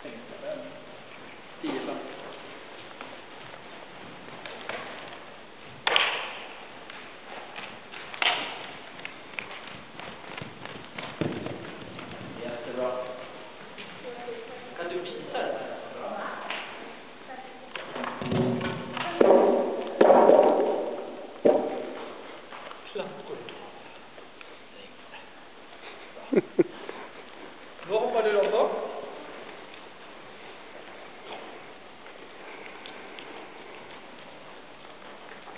10 fram. Jättebra. Kan du visa det? Klappor. Då hoppar du då.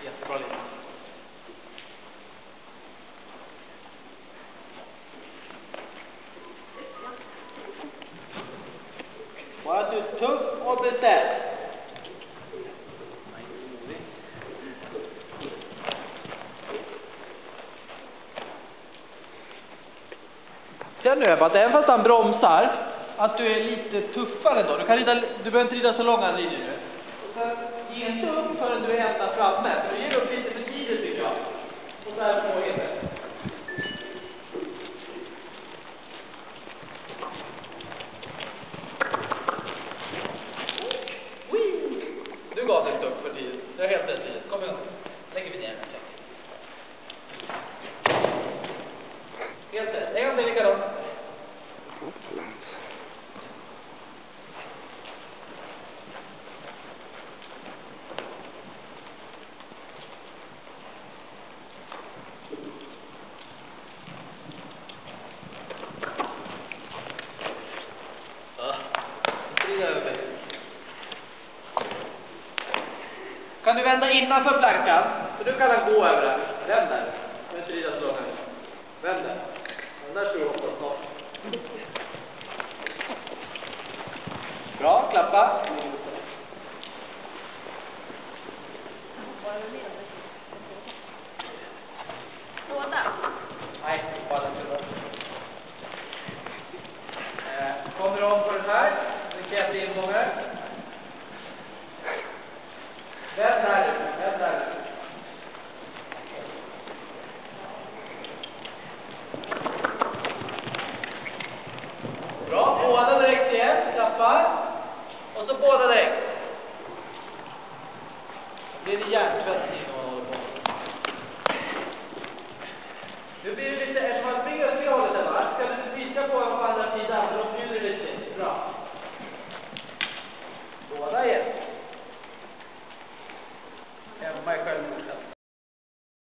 Jättebra lite. Bara du är tuff och bestämd. Känner du Ebba att även fast han bromsar att du är lite tuffare då? Du behöver inte rida så långa linjer nu. Och sen ge inte upp förrän du är ända framme. För du ger upp lite för tidigt tycker jag. Och där på er. Du gav inte upp för tidigt. Det är helt rätt tidigt. Kom igen. Lägger vi ner den här. Helt rätt. En gång till likadant. Kan du vända innanför plankan? För du kan han gå över där. Vänd där. Jag inte rida så långt. Vänd där. Den där ska du hoppa snart. Bra, klappa. Båda? Nej, bara den. Kommer du om på den här? Det krävs ingångar. Vänd här. Bra, båda direkt igen. Klappar. Och så båda direkt. Det är hjärntvättning om man håller på. Nu blir det lite